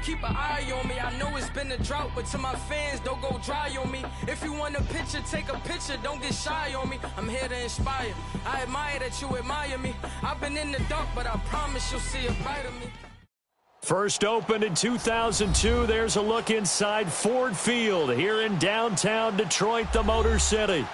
keep an eye on me. I know it's been a drought, but to my fans, don't go dry on me. If you want a picture, take a picture, don't get shy on me. I'm here to inspire. I admire that you admire me. I've been in the dark, but I promise you'll see a bright of me. First opened in 2002, there's a look inside Ford Field here in downtown Detroit, the Motor City.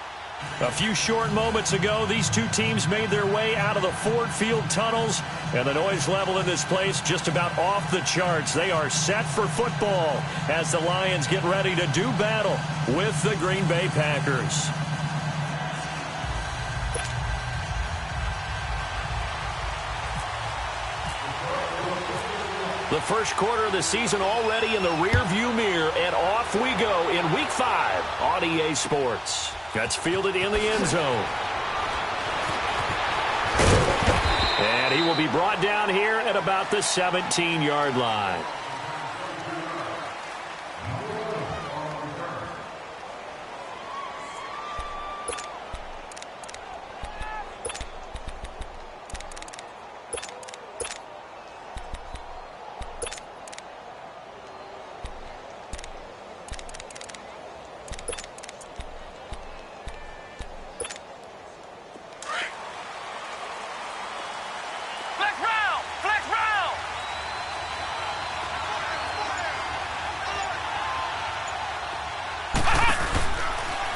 A few short moments ago, these two teams made their way out of the Ford Field tunnels, and the noise level in this place just about off the charts. They are set for football as the Lions get ready to do battle with the Green Bay Packers. The first quarter of the season already in the rearview mirror, and off we go in Week 5 on EA Sports. That's fielded in the end zone. And he will be brought down here at about the 17-yard line.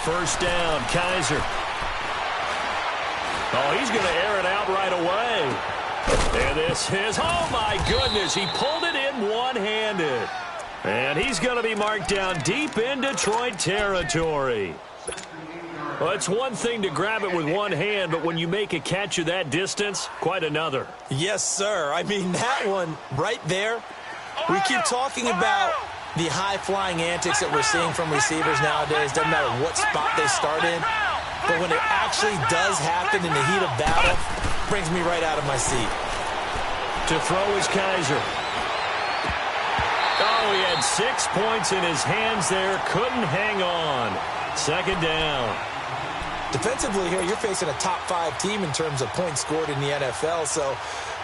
First down, Kaiser. Oh, he's going to air it out right away. And this is, oh my goodness, he pulled it in one-handed. And he's going to be marked down deep in Detroit territory. Well, it's one thing to grab it with one hand, but when you make a catch of that distance, quite another. Yes, sir. I mean, that one right there, we keep talking about the high-flying antics that we're seeing from receivers nowadays. Doesn't matter what spot they start in. But when it actually does happen in the heat of battle, brings me right out of my seat. To throw is Kaiser. Oh, he had 6 points in his hands there. Couldn't hang on. Second down. Defensively here, you're facing a top-5 team in terms of points scored in the NFL. So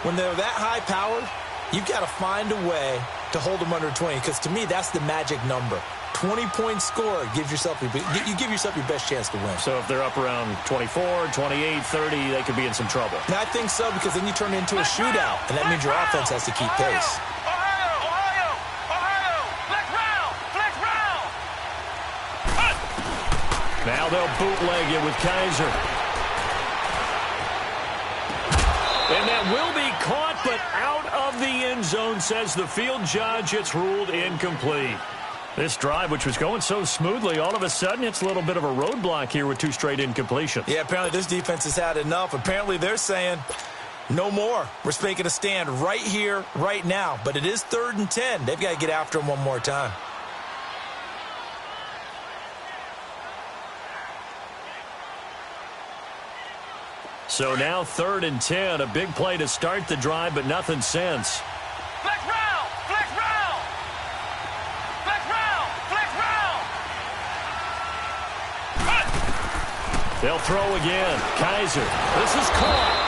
when they're that high-powered, you've got to find a way to hold them under 20, because to me, that's the magic number. 20 points scored gives yourself you give yourself your best chance to win. So if they're up around 24, 28, 30, they could be in some trouble. Now, I think so, because then you turn it into a shootout, and that means your offense has to keep pace. Now they'll bootleg it with Kaiser. And that will be caught, but out of the end zone, says the field judge. It's ruled incomplete. This drive, which was going so smoothly, all of a sudden it's a little bit of a roadblock here with 2 straight incompletions. Yeah, apparently this defense has had enough. Apparently they're saying no more. We're making a stand right here, right now. But it is 3rd and 10. They've got to get after him one more time. So now 3rd and 10, a big play to start the drive, but nothing since. Flex round! Flex round! Flex round! Flex round! They'll throw again. Kaiser. This is Clark.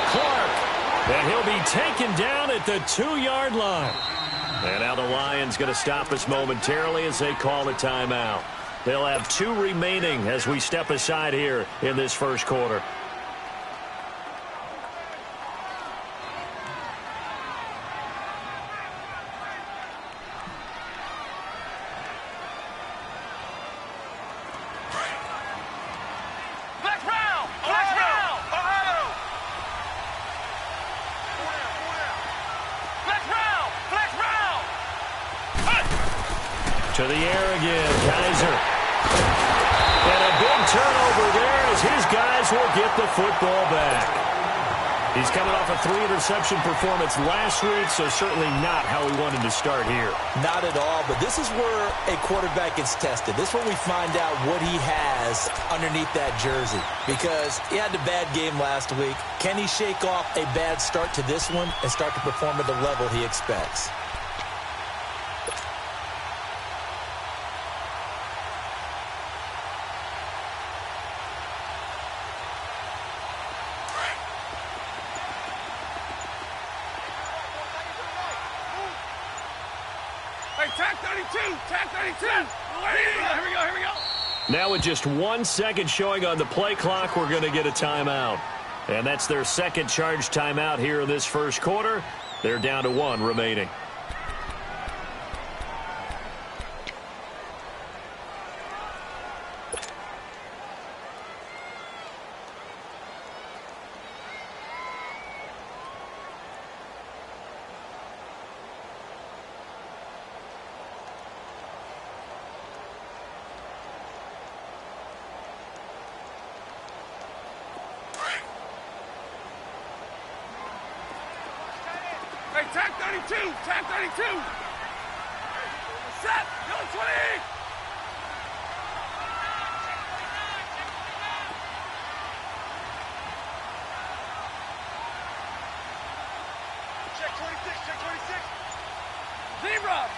And he'll be taken down at the 2-yard line. And now the Lions going to stop us momentarily as they call a timeout. They'll have 2 remaining as we step aside here in this first quarter. To the air again, Kaiser. And a big turnover there as his guys will get the football back. He's coming off a 3-interception performance last week, so certainly not how he wanted to start here. Not at all, but this is where a quarterback gets tested. This is where we find out what he has underneath that jersey, because he had a bad game last week. Can he shake off a bad start to this one and start to perform at the level he expects? Hey, tag 32, tag 32. Here we go. Now with just 1 second showing on the play clock, we're going to get a timeout. And that's their second charge timeout here in this first quarter. They're down to 1 remaining. Hey, tag 32, tag 32. Set, go 20. Check 26, check 26. Zebra.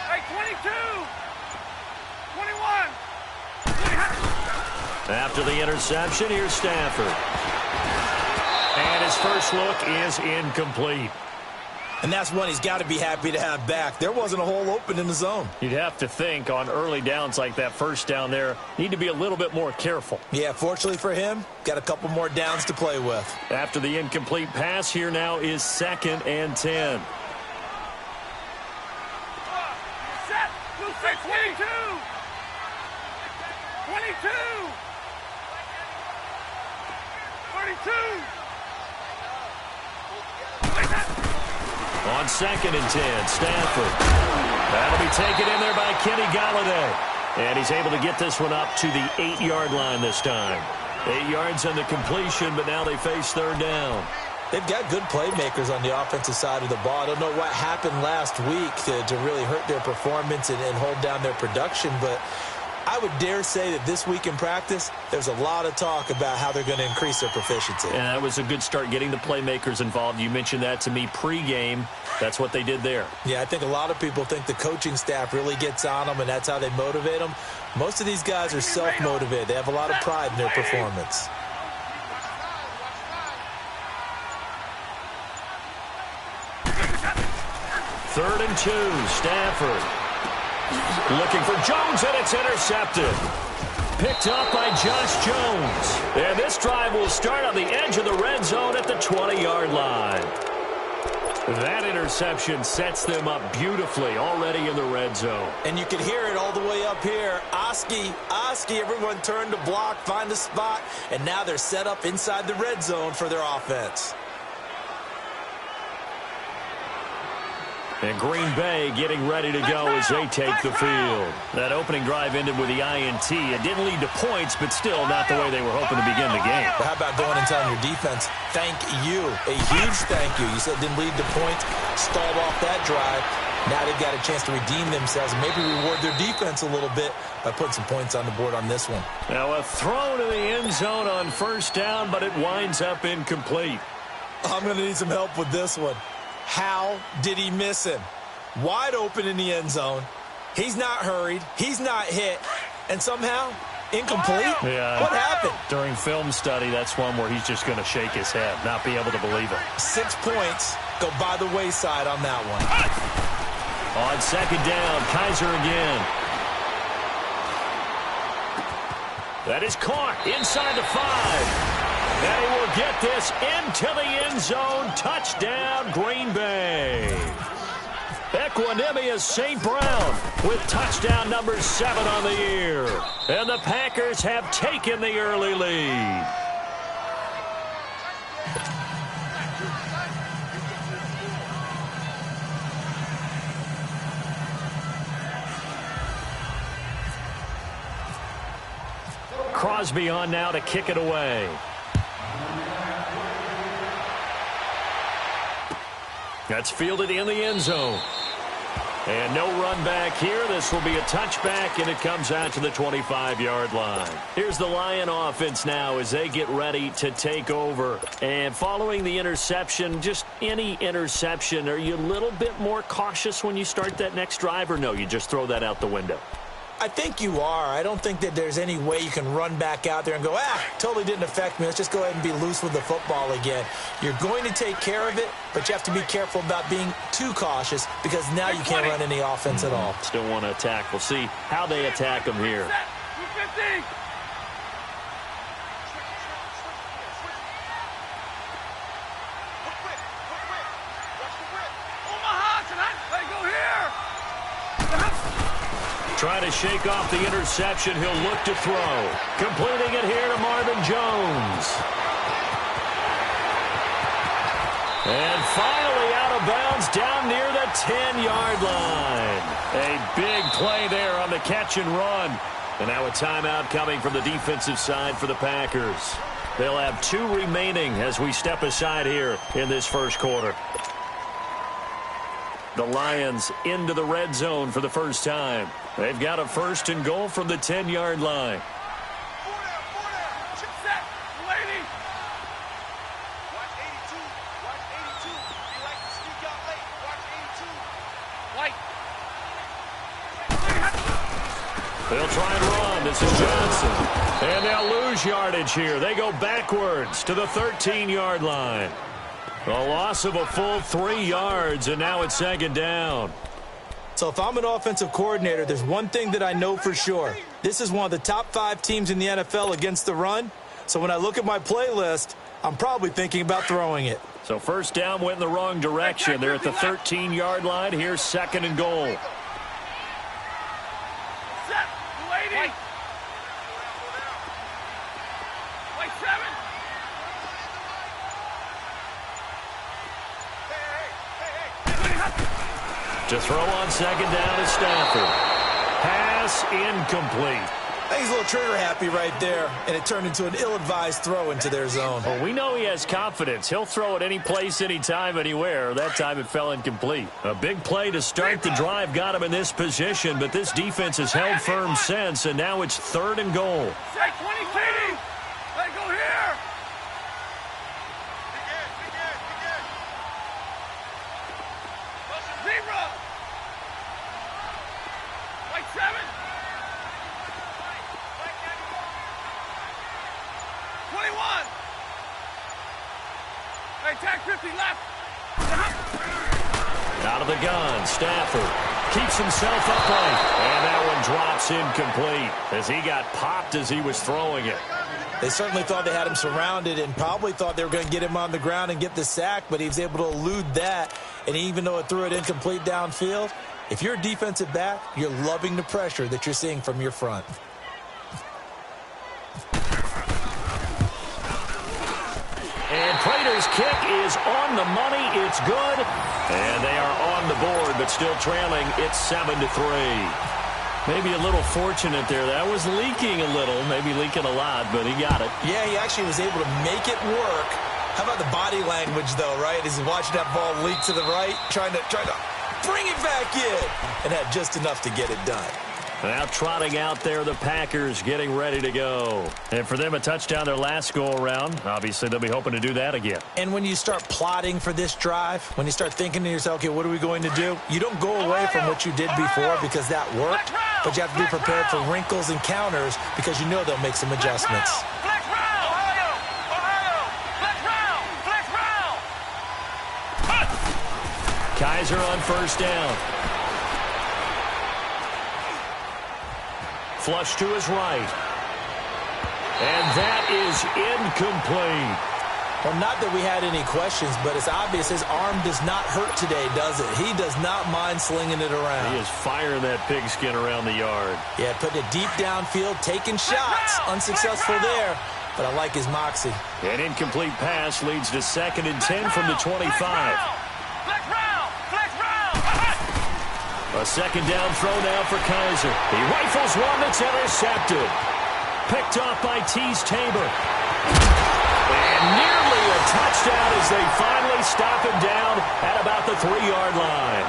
Hey, 22. 21. After the interception, here's Stafford. And his first look is incomplete. And that's one he's got to be happy to have back. There wasn't a hole open in the zone. You'd have to think on early downs like that first down there, need to be a little bit more careful. Yeah, fortunately for him, got a couple more downs to play with. After the incomplete pass, here now is 2nd and 10. Set, 22. 22. 32. On 2nd and 10, Stafford. That'll be taken in there by Kenny Golladay. And he's able to get this one up to the 8-yard line this time. 8 yards on the completion, but now they face 3rd down. They've got good playmakers on the offensive side of the ball. I don't know what happened last week to really hurt their performance and hold down their production, but I would dare say that this week in practice, there's a lot of talk about how they're going to increase their proficiency. And that was a good start getting the playmakers involved. You mentioned that to me pregame. That's what they did there. Yeah, I think a lot of people think the coaching staff really gets on them, and that's how they motivate them. Most of these guys are self-motivated. They have a lot of pride in their performance. Third and 2, Stafford. Looking for Jones, and it's intercepted. Picked up by Josh Jones. And this drive will start on the edge of the red zone at the 20-yard line. That interception sets them up beautifully already in the red zone. And you can hear it all the way up here. Oski, everyone turned to block, find a spot, and now they're set up inside the red zone for their offense. And Green Bay getting ready to go as they take the field. That opening drive ended with the INT. It didn't lead to points, but still not the way they were hoping to begin the game. But how about going and telling your defense, thank you, a huge thank you. You said it didn't lead to points, stalled off that drive. Now they've got a chance to redeem themselves and maybe reward their defense a little bit by putting some points on the board on this one. Now a throw to the end zone on 1st down, but it winds up incomplete. I'm going to need some help with this one. How did he miss him? Wide open in the end zone. He's not hurried. He's not hit. And somehow, incomplete? Yeah. What happened? During film study, that's one where he's just going to shake his head, not be able to believe it. 6 points go by the wayside on that one. On 2nd down, Kaiser again. That is caught inside the 5. And he will get this into the end zone. Touchdown, Green Bay. Equanimous St. Brown with touchdown number 7 on the year. And the Packers have taken the early lead. Crosby on now to kick it away. That's fielded in the end zone. And no run back here. This will be a touchback, and it comes out to the 25-yard line. Here's the Lion offense now as they get ready to take over. And following the interception, just any interception, are you a little bit more cautious when you start that next drive, or no, you just throw that out the window? I think you are. I don't think that there's any way you can run back out there and go, totally didn't affect me. Let's just go ahead and be loose with the football again. You're going to take care of it, but you have to be careful about being too cautious because now you can't run any offense at all. Still want to attack. We'll see how they attack them here. Trying to shake off the interception. He'll look to throw. Completing it here to Marvin Jones. And finally out of bounds down near the 10-yard line. A big play there on the catch and run. And now a timeout coming from the defensive side for the Packers. They'll have 2 remaining as we step aside here in this first quarter. The Lions into the red zone for the first time. They've got a 1st and goal from the 10-yard line. They'll try and run. This is Johnson. And they'll lose yardage here. They go backwards to the 13-yard line. A loss of a full 3 yards, and now it's 2nd down. So if I'm an offensive coordinator, there's one thing that I know for sure. This is one of the top 5 teams in the NFL against the run. So when I look at my playlist, I'm probably thinking about throwing it. So 1st down went in the wrong direction. They're at the 13-yard line. Here's 2nd and goal. To throw on 2nd down is Stafford. Pass incomplete. I think he's a little trigger happy right there, and it turned into an ill-advised throw into their zone. Well, we know he has confidence. He'll throw it any place, anytime, anywhere. That time it fell incomplete. A big play to start the drive got him in this position, but this defense has held firm since, and now it's 3rd and goal. Take 20, Katie. Let go here. Zebra. Like 7. 21. Hey, tag 50 left. Out of the gun, Stafford keeps himself upright, and that one drops incomplete as he got popped as he was throwing it. They certainly thought they had him surrounded and probably thought they were going to get him on the ground and get the sack, but he was able to elude that, and even though it threw it incomplete downfield, if you're a defensive back, you're loving the pressure that you're seeing from your front. And Prater's kick is on the money. It's good. And they are on the board, but still trailing. It's 7-3. Maybe a little fortunate there. That was leaking a little, maybe leaking a lot, but he got it. Yeah, he actually was able to make it work. How about the body language, though, right? As he watched that ball leak to the right, trying to bring it back in, and had just enough to get it done. Now trotting out there, the Packers getting ready to go. And for them, a touchdown their last go-around. Obviously, they'll be hoping to do that again. And when you start plotting for this drive, when you start thinking to yourself, okay, what are we going to do? You don't go away from what you did before because that worked, but you have to be prepared for wrinkles and counters because you know they'll make some adjustments. Kaiser on 1st down. Flush to his right. And that is incomplete. Well, not that we had any questions, but it's obvious his arm does not hurt today, does it? He does not mind slinging it around. He is firing that pigskin around the yard. Yeah, putting it deep downfield, taking shots. Unsuccessful there, but I like his moxie. An incomplete pass leads to 2nd and 10 from the 25. A 2nd down throw now for Kaiser. He rifles one that's intercepted. Picked off by Tease Tabor. And nearly a touchdown as they finally stop him down at about the 3-yard line.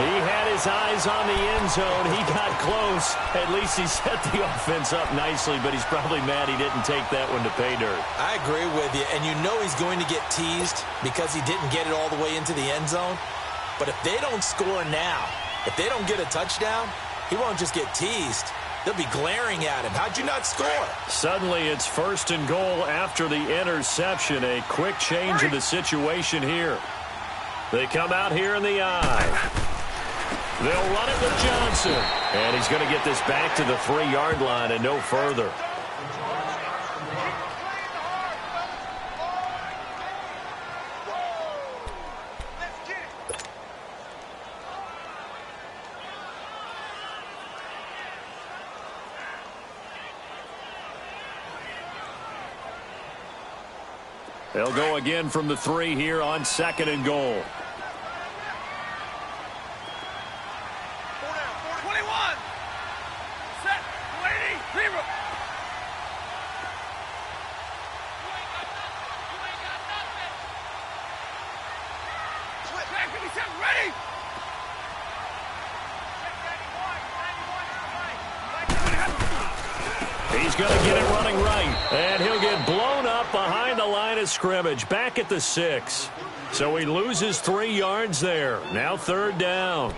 He had his eyes on the end zone. He got close. At least he set the offense up nicely, but he's probably mad he didn't take that one to pay dirt. I agree with you, and you know he's going to get teased because he didn't get it all the way into the end zone. But if they don't score now, if they don't get a touchdown, he won't just get teased. They'll be glaring at him. How'd you not score? Suddenly it's 1st and goal after the interception. A quick change in the situation here. They come out here in the eye. They'll run it with Johnson. And he's going to get this back to the 3-yard line and no further. They'll go again from the 3 here on 2nd and goal. He's going to get it running right, and he'll get blown up behind the line of scrimmage, back at the 6. So he loses 3 yards there. Now 3rd down.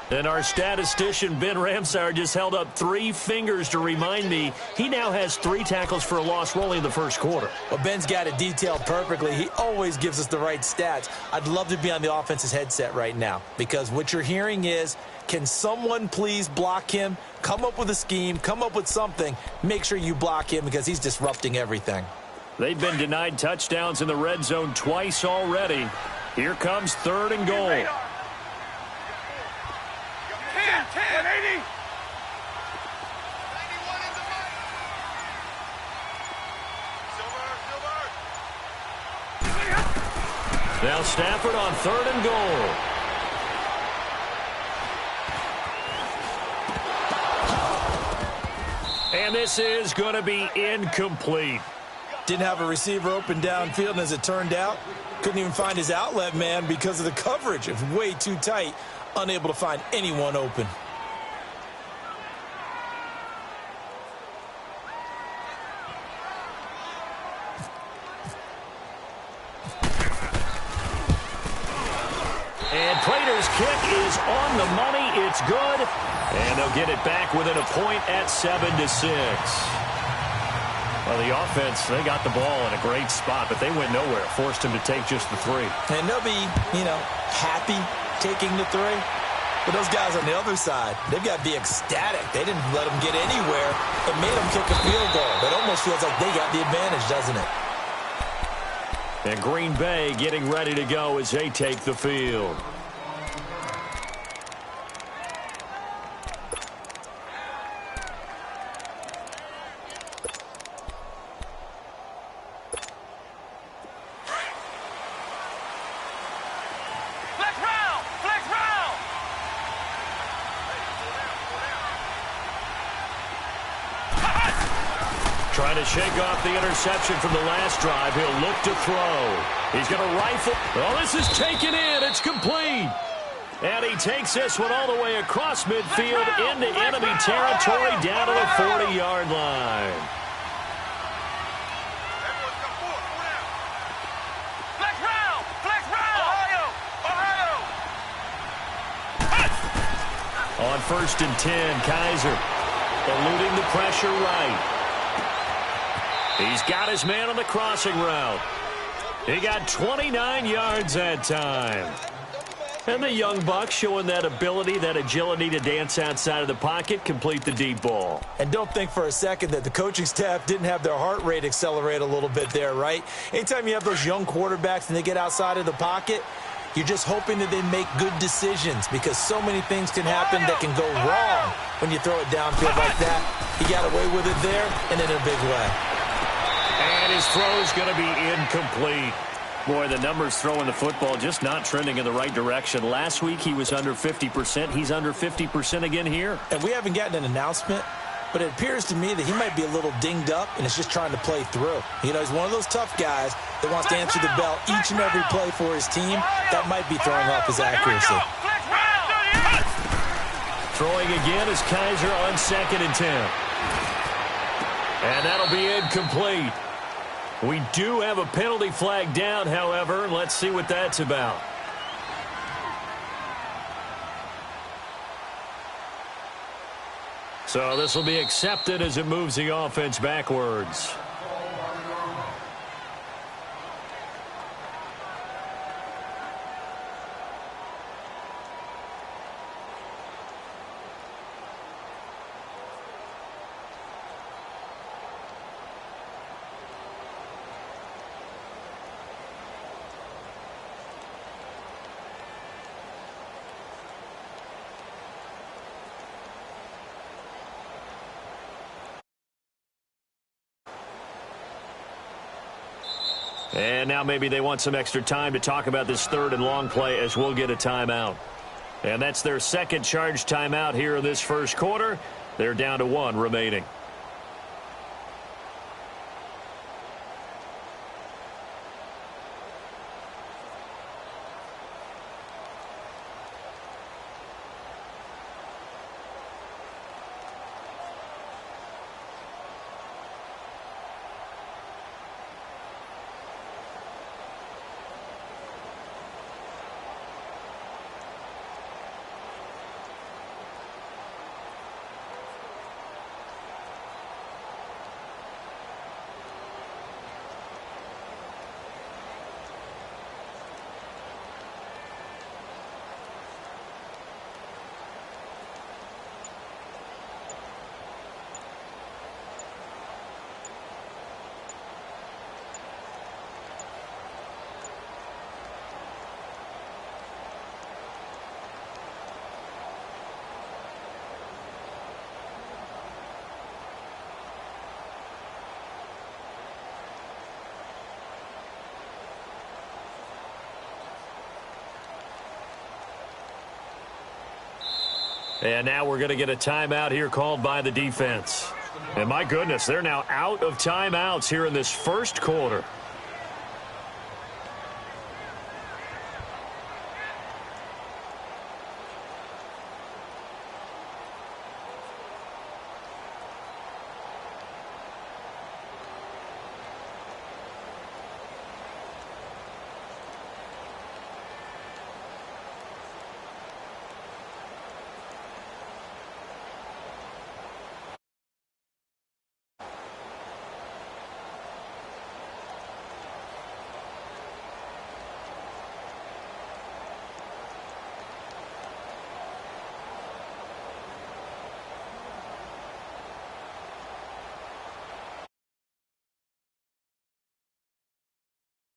And our statistician, Ben Ramsar, just held up 3 fingers to remind me he now has 3 tackles for a loss rolling in the 1st quarter. Well, Ben's got it detailed perfectly. He always gives us the right stats. I'd love to be on the offense's headset right now because what you're hearing is, can someone please block him? Come up with a scheme. Come up with something. Make sure you block him because he's disrupting everything. They've been denied touchdowns in the red zone twice already. Here comes 3rd and goal. 10, 180. Now Stafford on 3rd and goal. And this is going to be incomplete. Didn't have a receiver open downfield, and as it turned out, couldn't even find his outlet man because of the coverage. It was way too tight, unable to find anyone open. And Prater's kick is on the money. It's good. And they'll get it back within a point at 7-6. Well, the offense, they got the ball in a great spot, but they went nowhere. Forced him to take just the 3. And they'll be, happy taking the 3. But those guys on the other side, they've got to be ecstatic. They didn't let them get anywhere and made them kick a field goal. It almost feels like they got the advantage, doesn't it? And Green Bay getting ready to go as they take the field. Trying to shake off the interception from the last drive. He'll look to throw. He's going to rifle. Oh, this is taken in. It's complete. And he takes this one all the way across midfield into enemy territory down to the 40-yard line. On 1st and 10, Kaiser eluding the pressure right. He's got his man on the crossing route. He got 29 yards that time. And the young buck showing that ability, that agility to dance outside of the pocket, complete the deep ball. And don't think for a second that the coaching staff didn't have their heart rate accelerate a little bit there, right? Anytime you have those young quarterbacks and they get outside of the pocket, you're just hoping that they make good decisions because so many things can happen that can go wrong when you throw it downfield like that. He got away with it there and in a big way. And his throw is going to be incomplete. Boy, the numbers throwing the football just not trending in the right direction. Last week he was under 50%. He's under 50% again here. And we haven't gotten an announcement, but it appears to me that he might be a little dinged up and is just trying to play through. He's one of those tough guys that wants to answer the bell each and every play for his team. That might be throwing off his accuracy. Throwing again is Kaiser on 2nd and 10. And that'll be incomplete. We do have a penalty flag down, however. Let's see what that's about. So this will be accepted as it moves the offense backwards. And now maybe they want some extra time to talk about this third and long play as we'll get a timeout. And that's their second charge timeout here in this first quarter. They're down to 1 remaining. And now we're going to get a timeout here called by the defense. And my goodness, they're now out of timeouts here in this first quarter.